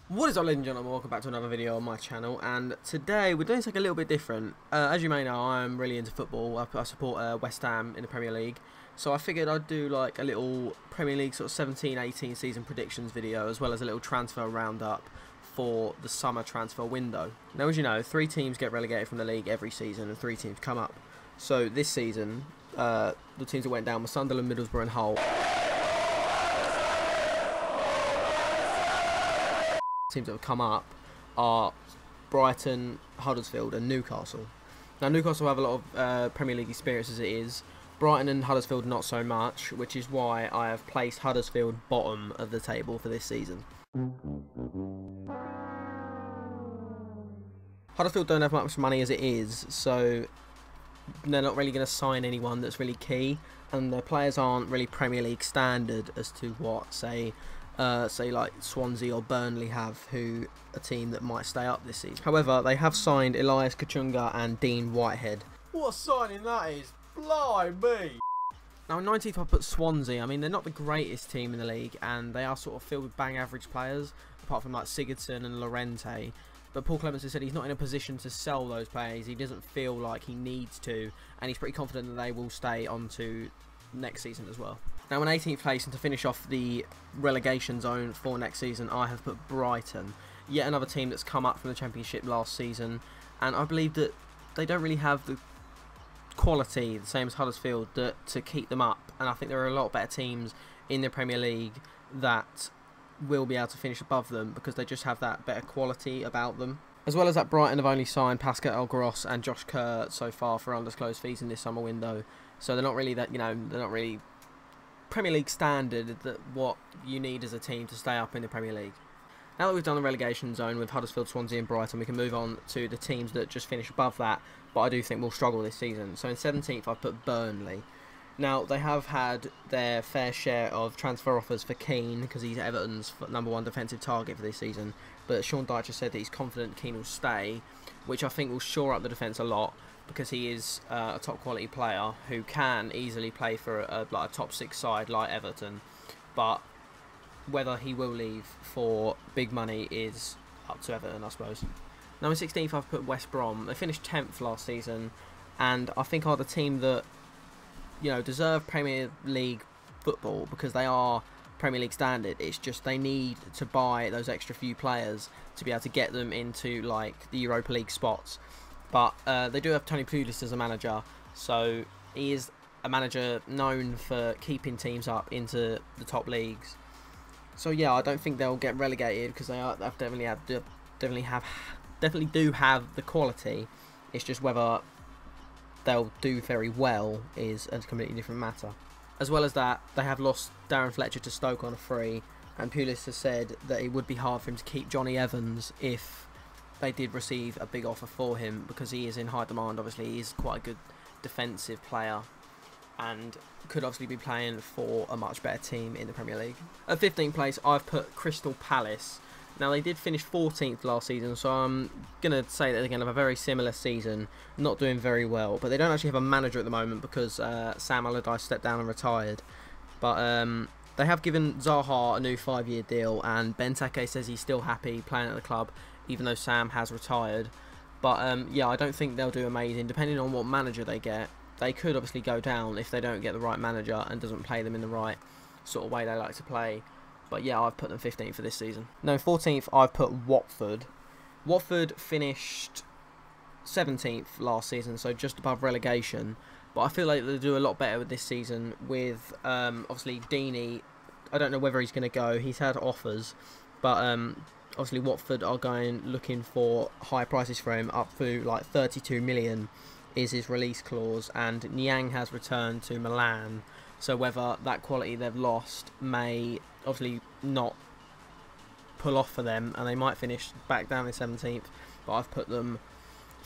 What is up, ladies and gentlemen? Welcome back to another video on my channel, and today we're doing something a little bit different. As you may know, I'm really into football. I support West Ham in the Premier League, so I figured I'd do like a little Premier League sort of 17-18 season predictions video, as well as a little transfer roundup for the summer transfer window. Now, as you know, 3 teams get relegated from the league every season and 3 teams come up. So this season, the teams that went down were Sunderland, Middlesbrough and Hull. Teams that have come up are Brighton, Huddersfield and Newcastle. Now, Newcastle have a lot of Premier League experience as it is. Brighton and Huddersfield not so much, which is why I have placed Huddersfield bottom of the table for this season. Huddersfield don't have much money as it is, so they're not really going to sign anyone that's really key, and their players aren't really Premier League standard as to what, say like Swansea or Burnley have, who a team that might stay up this season. However, they have signed Elias Kachunga and Dean Whitehead. What a signing that is! Blimey! Now, in 19th I put Swansea. I mean, they're not the greatest team in the league, and they are sort of filled with bang average players, apart from like Sigurdsson and Llorente. But Paul Clements has said he's not in a position to sell those players. He doesn't feel like he needs to, and he's pretty confident that they will stay on to next season as well. Now, in 18th place, and to finish off the relegation zone for next season, I have put Brighton. Yet another team that's come up from the Championship last season, and I believe that they don't really have the quality, the same as Huddersfield, to keep them up. And I think there are a lot better teams in the Premier League that will be able to finish above them because they just have that better quality about them. As well as that, Brighton have only signed Pascal Gross and Josh Kerr so far for undisclosed fees in this summer window, so they're not really that, they're not really Premier League standard, that what you need as a team to stay up in the Premier League. Now that we've done the relegation zone with Huddersfield, Swansea and Brighton, we can move on to the teams that just finish above that, but I do think will struggle this season. So in 17th I've put Burnley. Now, they have had their fair share of transfer offers for Keane, because he's Everton's #1 defensive target for this season, but Sean Dyche has said that he's confident Keane will stay, which I think will shore up the defence a lot, because he is a top quality player who can easily play for like a top 6 side like Everton, but whether he will leave for big money is up to Everton, I suppose. Now in 16th I've put West Brom. They finished 10th last season, and I think are the team that deserve Premier League football because they are Premier League standard. It's just they need to buy those extra few players to be able to get them into like the Europa League spots. But they do have Tony Pulis as a manager, so he is a manager known for keeping teams up into the top leagues. So yeah, I don't think they'll get relegated because they definitely do have the quality. It's just whether they'll do very well is a completely different matter. As well as that, they have lost Darren Fletcher to Stoke on a free, and Pulis has said that it would be hard for him to keep Johnny Evans if they did receive a big offer for him, because he is in high demand. Obviously, he is quite a good defensive player and could obviously be playing for a much better team in the Premier League. At 15th place, I've put Crystal Palace. Now, they did finish 14th last season, so I'm going to say that they're going to have a very similar season, not doing very well. But they don't actually have a manager at the moment because Sam Allardyce stepped down and retired. But they have given Zaha a new 5-year deal, and Benteke says he's still happy playing at the club, even though Sam has retired. But yeah, I don't think they'll do amazing. Depending on what manager they get, they could obviously go down if they don't get the right manager and doesn't play them in the right sort of way they like to play. But yeah, I've put them 15th for this season. No, 14th I've put Watford. Watford finished 17th last season, so just above relegation. But I feel like they'll do a lot better with this season with, obviously, Deeney. I don't know whether he's going to go. He's had offers. But obviously Watford are looking for high prices for him. Up to like 32 million is his release clause. And Niang has returned to Milan. So whether that quality they've lost may obviously not pull off for them, and they might finish back down in 17th, but I've put them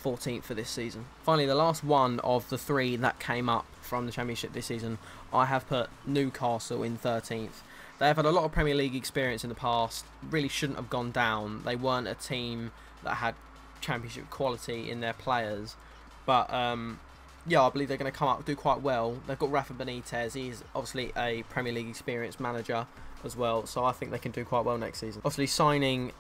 14th for this season. Finally, the last one of the 3 that came up from the Championship this season, I have put Newcastle in 13th. They have had a lot of Premier League experience in the past, really shouldn't have gone down. They weren't a team that had Championship quality in their players, but yeah, I believe they're going to come up do quite well. They've got Rafa Benitez. He's obviously a Premier League experienced manager, as well, so I think they can do quite well next season. Obviously signing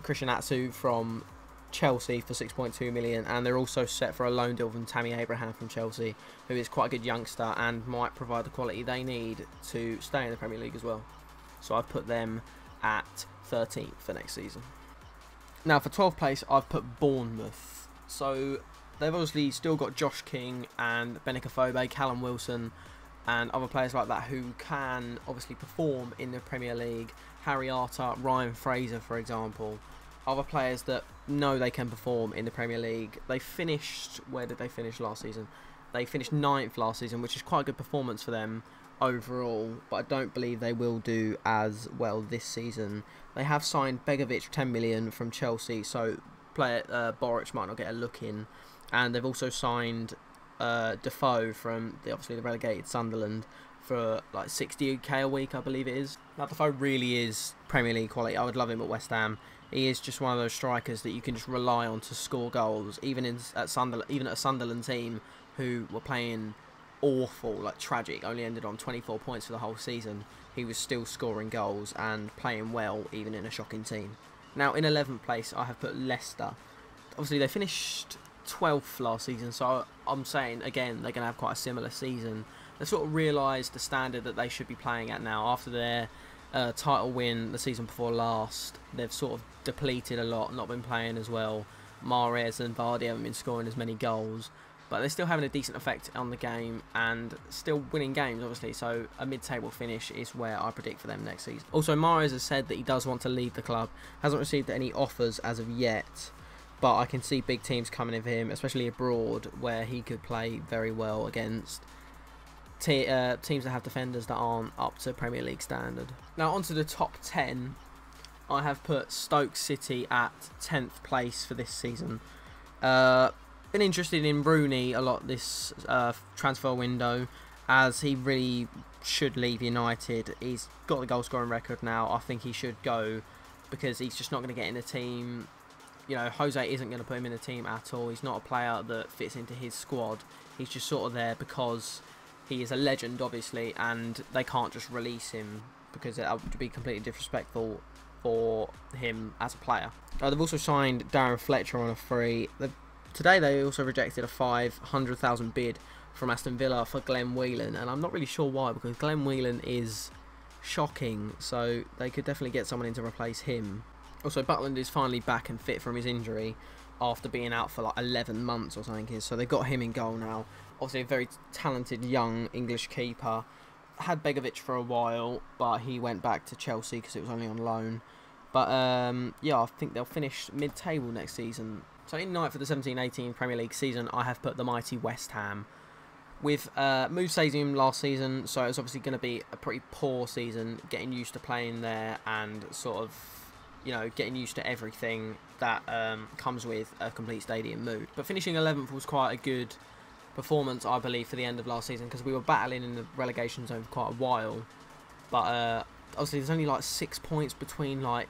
Christian Atsu from Chelsea for 6.2 million, and they're also set for a loan deal from Tammy Abraham from Chelsea, who is quite a good youngster and might provide the quality they need to stay in the Premier League as well. So I've put them at 13th for next season. Now for 12th place, I've put Bournemouth. So they've obviously still got Josh King and Benica Fobe, Callum Wilson, and other players like that who can obviously perform in the Premier League. Harry Arter, Ryan Fraser, for example. Other players that know they can perform in the Premier League. They finished, where did they finish last season? They finished 9th last season, which is quite a good performance for them overall, but I don't believe they will do as well this season. They have signed Begovic for 10 million from Chelsea, so player Boric might not get a look in. And they've also signed Defoe from obviously the relegated Sunderland for like 60k a week, I believe it is. Now Defoe really is Premier League quality. I would love him at West Ham. He is just one of those strikers that you can just rely on to score goals, even at Sunderland, even at a Sunderland team who were playing awful, like tragic, only ended on 24 points for the whole season. He was still scoring goals and playing well, even in a shocking team. Now in 11th place, I have put Leicester. Obviously they finished 12th last season, so I'm saying again they're going to have quite a similar season. They've sort of realised the standard that they should be playing at now after their title win the season before last. They've sort of depleted a lot, not been playing as well. Mahrez and Vardy haven't been scoring as many goals, but they're still having a decent effect on the game and still winning games, obviously. So a mid-table finish is where I predict for them next season. Also, Mahrez has said that he does want to leave the club. Hasn't received any offers as of yet, but I can see big teams coming in for him, especially abroad, where he could play very well against teams that have defenders that aren't up to Premier League standard. Now onto the top 10. I have put Stoke City at 10th place for this season. Been interested in Rooney a lot this transfer window, as he really should leave United. He's got the goal scoring record now. I think he should go because he's just not going to get in the team. You know, Jose isn't going to put him in the team at all. He's not a player that fits into his squad. He's just sort of there because he is a legend, obviously, and they can't just release him because it would be completely disrespectful for him as a player. They've also signed Darren Fletcher on a free. Today they also rejected a £500,000 bid from Aston Villa for Glenn Whelan, and I'm not really sure why, because Glenn Whelan is shocking, so they could definitely get someone in to replace him. Also, Butland is finally back and fit from his injury after being out for like 11 months or something, so they've got him in goal now. Obviously a very talented young English keeper. Had Begovic for a while, but he went back to Chelsea because it was only on loan. But yeah, I think they'll finish mid-table next season. So in ninth for the 17-18 Premier League season, I have put the mighty West Ham. With Move Stadium last season, so it's obviously going to be a pretty poor season, getting used to playing there and sort of, you know, getting used to everything that comes with a complete stadium move. But finishing 11th was quite a good performance, I believe, for the end of last season, because we were battling in the relegation zone for quite a while. But obviously there's only like 6 points between like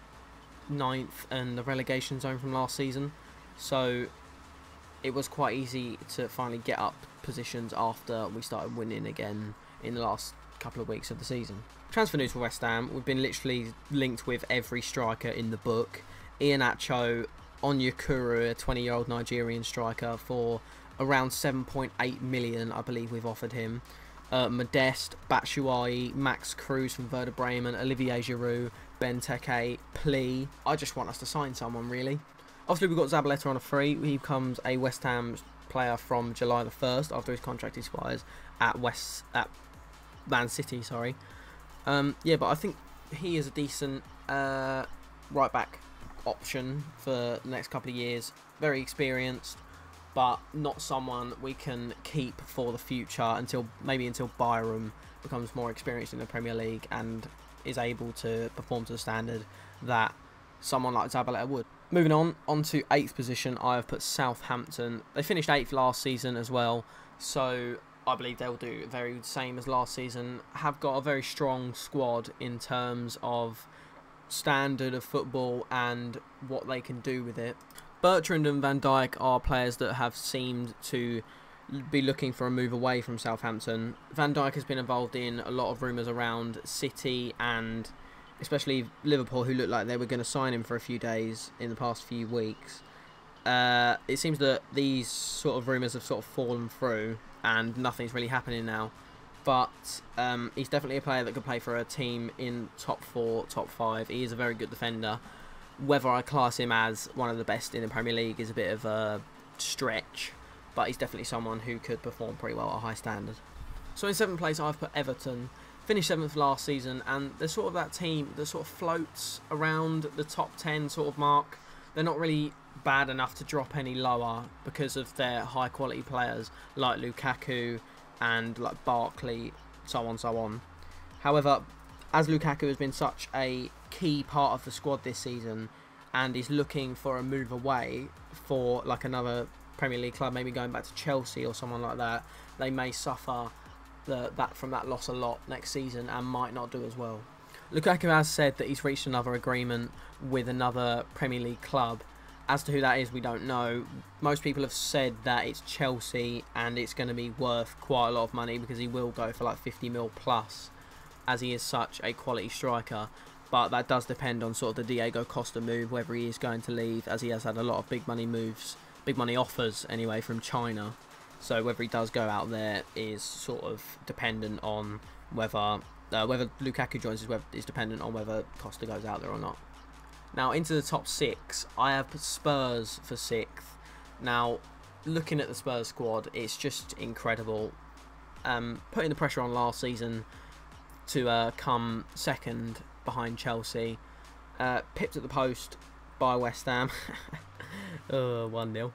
9th and the relegation zone from last season, so it was quite easy to finally get up positions after we started winning again in the last couple of weeks of the season. Transfer news for West Ham: we've been literally linked with every striker in the book. Iheanacho Onyekuru, a 20-year-old Nigerian striker, for around 7.8 million, I believe we've offered him. Modeste, Batshuayi, Max Cruz from Werder Bremen, Olivier Giroud, Benteke, Plee. I just want us to sign someone, really. Obviously, we've got Zabaleta on a free. He becomes a West Ham player from July the 1st after his contract expires at Man City. Sorry. Yeah, but I think he is a decent right back option for the next couple of years. Very experienced, but not someone we can keep for the future until Byram becomes more experienced in the Premier League and is able to perform to the standard that someone like Zabaleta would. Moving on to 8th position, I have put Southampton. They finished 8th last season as well, so I believe they'll do very the same as last season. Have got a very strong squad in terms of standard of football and what they can do with it. Bertrand and Van Dijk are players that have seemed to be looking for a move away from Southampton. Van Dijk has been involved in a lot of rumours around City and especially Liverpool, who looked like they were going to sign him for a few days in the past few weeks. It seems that these sort of rumours have sort of fallen through and nothing's really happening now. But he's definitely a player that could play for a team in top 4, top 5. He is a very good defender. Whether I class him as one of the best in the Premier League is a bit of a stretch, but he's definitely someone who could perform pretty well at a high standard. So in 7th place, I've put Everton. Finished 7th last season, and they're sort of that team that sort of floats around the top 10 sort of mark. They're not really bad enough to drop any lower because of their high quality players like Lukaku and like Barkley, so on. However, as Lukaku has been such a key part of the squad this season and is looking for a move away for like another Premier League club, maybe going back to Chelsea or someone like that, they may suffer from that loss a lot next season and might not do as well. Lukaku has said that he's reached another agreement with another Premier League club. As to who that is, we don't know. Most people have said that it's Chelsea and it's going to be worth quite a lot of money because he will go for like 50 mil plus, as he is such a quality striker. But that does depend on sort of the Diego Costa move, whether he is going to leave, as he has had a lot of big money moves, big money offers anyway from China. So whether he does go out there is sort of dependent on whether Lukaku joins is dependent on whether Costa goes out there or not. Now into the top 6, I have put Spurs for 6th. Now looking at the Spurs squad, it's just incredible. Putting the pressure on last season to come 2nd behind Chelsea, pipped at the post by West Ham. 1-0.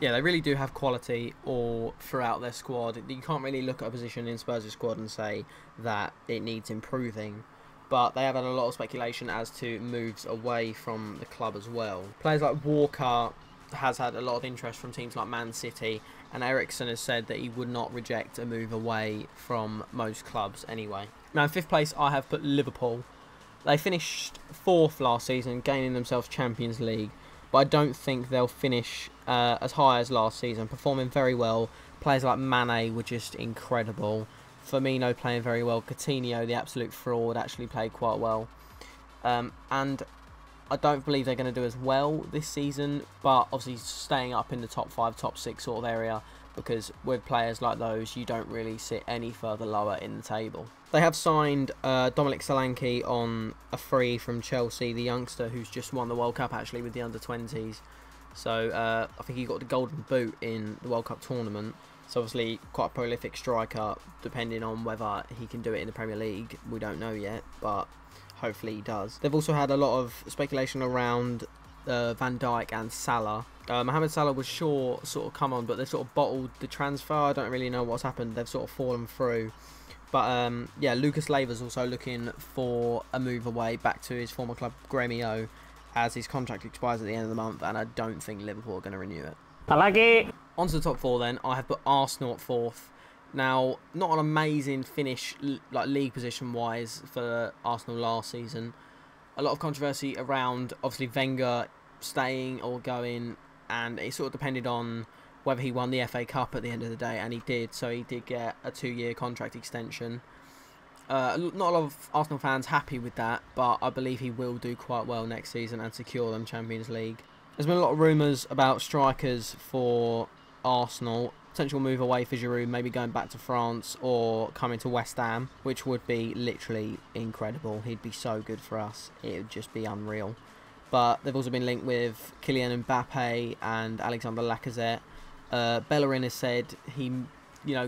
Yeah, they really do have quality all throughout their squad. You can't really look at a position in Spurs' squad and say that it needs improving. But they have had a lot of speculation as to moves away from the club as well. Players like Walker has had a lot of interest from teams like Man City, and Eriksen has said that he would not reject a move away from most clubs anyway. Now in 5th place, I have put Liverpool. They finished 4th last season, gaining themselves Champions League. But I don't think they'll finish as high as last season, performing very well. Players like Mane were just incredible. Firmino playing very well. Coutinho, the absolute fraud, actually played quite well. And I don't believe they're going to do as well this season, but obviously staying up in the top 5, top 6 sort of area, because with players like those, you don't really sit any further lower in the table. They have signed Dominic Solanke on a free from Chelsea, the youngster who's just won the World Cup actually with the under-20s. So I think he got the golden boot in the World Cup tournament. So obviously quite a prolific striker, depending on whether he can do it in the Premier League. We don't know yet, but hopefully he does. They've also had a lot of speculation around Van Dijk and Salah. Mohamed Salah was sure sort of come on, but they sort of bottled the transfer. I don't really know what's happened. They've sort of fallen through. But yeah, Lucas Leiva's also looking for a move away back to his former club Gremio, as his contract expires at the end of the month, and I don't think Liverpool are going to renew it. I like it. On to the top 4 then. I have put Arsenal at 4th. Now, not an amazing finish like league position wise for Arsenal last season. A lot of controversy around obviously Wenger staying or going, and it sort of depended on whether he won the FA Cup at the end of the day, and he did. So he did get a 2-year contract extension. Not a lot of Arsenal fans happy with that, but I believe he will do quite well next season and secure them Champions League. There's been a lot of rumours about strikers for Arsenal. Potential move away for Giroud, maybe going back to France or coming to West Ham, which would be literally incredible. He'd be so good for us. It would just be unreal. But they've also been linked with Kylian Mbappe and Alexander Lacazette. Bellerin has said he,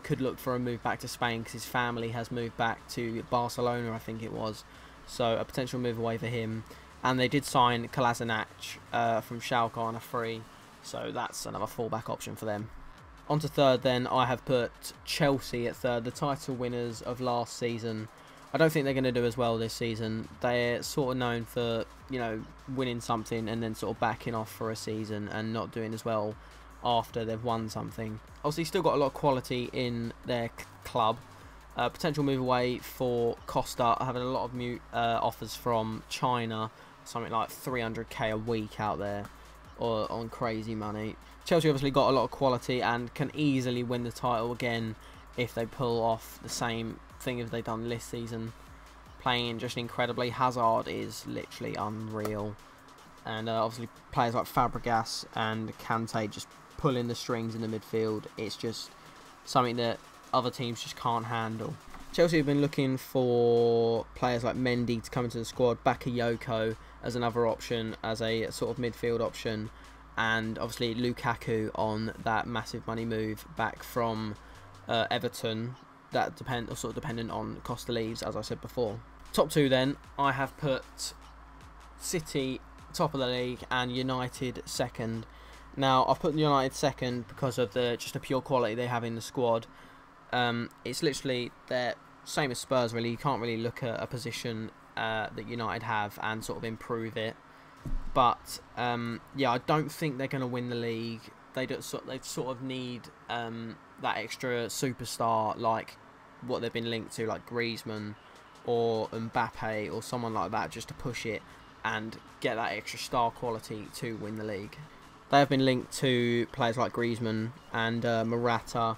could look for a move back to Spain because his family has moved back to Barcelona, I think it was. So a potential move away for him. And they did sign Kolasinac from Schalke on a free. So that's another fallback option for them. On to 3rd then, I have put Chelsea at 3rd, the title winners of last season. I don't think they're going to do as well this season. They're sort of known for, winning something and then sort of backing off for a season and not doing as well after they've won something. Obviously still got a lot of quality in their club. Potential move away for Costa, having a lot of offers from China, something like 300k a week out there, or on crazy money. Chelsea obviously got a lot of quality and can easily win the title again if they pull off the same thing as they've done this season. playing just incredibly. Hazard is literally unreal. And obviously players like Fabregas and Kante just pulling the strings in the midfield. It's just something that other teams just can't handle. Chelsea have been looking for players like Mendy to come into the squad, Bakayoko as another option, as a sort of midfield option, and obviously Lukaku on that massive money move back from Everton. That dependent on Costa leaves, as I said before. Top two then, I have put City top of the league and United second. Now I've put United second because of just the pure quality they have in the squad. It's literally they're same as Spurs really. You can't really look at a position that United have and sort of improve it. But yeah, I don't think they're going to win the league. They sort of need that extra superstar like what they've been linked to, like Griezmann or Mbappe or someone like that, just to push it and get that extra star quality to win the league. They have been linked to players like Griezmann and Morata,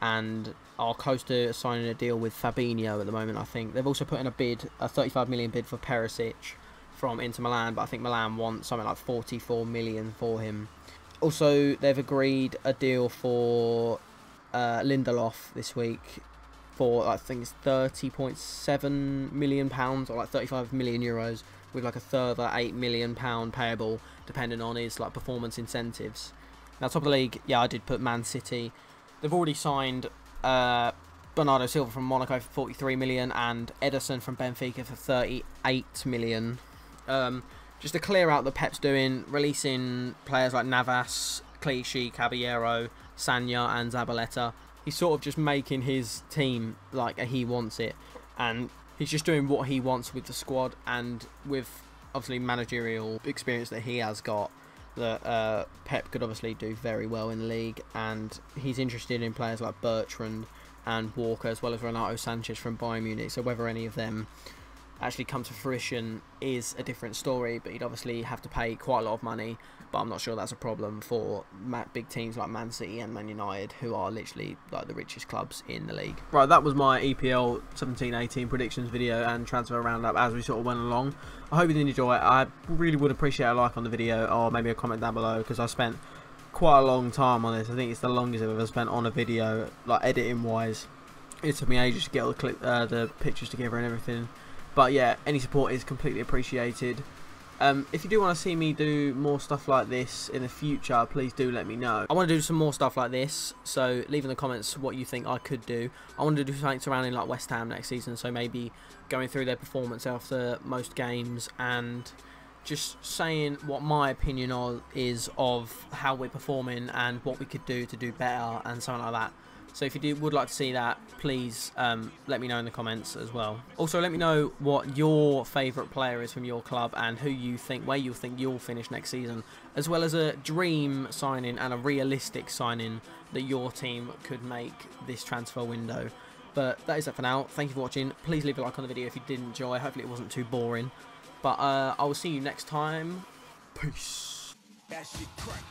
and are close to signing a deal with Fabinho at the moment, I think. They've also put in a 35 million bid for Perisic from Inter Milan, but I think Milan want something like 44 million for him. Also, they've agreed a deal for Lindelof this week for, I think it's £30.7 million, or like 35 million euros, with like a further £8 million payable, depending on his like performance incentives. Now, top of the league, yeah, I did put Man City. They've already signed Bernardo Silva from Monaco for 43 million and Ederson from Benfica for 38 million. Just to clear out the Pep's doing, releasing players like Navas, Clichy, Caballero, Sanya and Zabaleta. He's sort of just making his team like he wants it, and he's just doing what he wants with the squad, and with obviously managerial experience that he has got, that Pep could obviously do very well in the league. And he's interested in players like Bertrand and Walker, as well as Renato Sanchez from Bayern Munich. So whether any of them actually come to fruition is a different story, but he'd obviously have to pay quite a lot of money, but I'm not sure that's a problem for big teams like Man City and Man United, who are literally like the richest clubs in the league. Right, that was my EPL 17-18 predictions video and transfer roundup as we sort of went along. I hope you did enjoy it. I really would appreciate a like on the video, or maybe a comment down below, because I spent quite a long time on this. I think it's the longest I've ever spent on a video, like editing wise. It took me ages to get all the pictures together and everything. But yeah, any support is completely appreciated. If you do want to see me do more stuff like this in the future, please do let me know. I want to do some more stuff like this, so leave in the comments what you think I could do. I want to do something surrounding like West Ham next season, so maybe going through their performance after most games and just saying what my opinion is of how we're performing and what we could do to do better and something like that. So if you would like to see that, please let me know in the comments as well. Also, let me know what your favourite player is from your club and where you think you'll finish next season, as well as a dream signing and a realistic signing that your team could make this transfer window. But that is it for now. Thank you for watching. Please leave a like on the video if you did enjoy. Hopefully it wasn't too boring. But I will see you next time. Peace. That shit crack.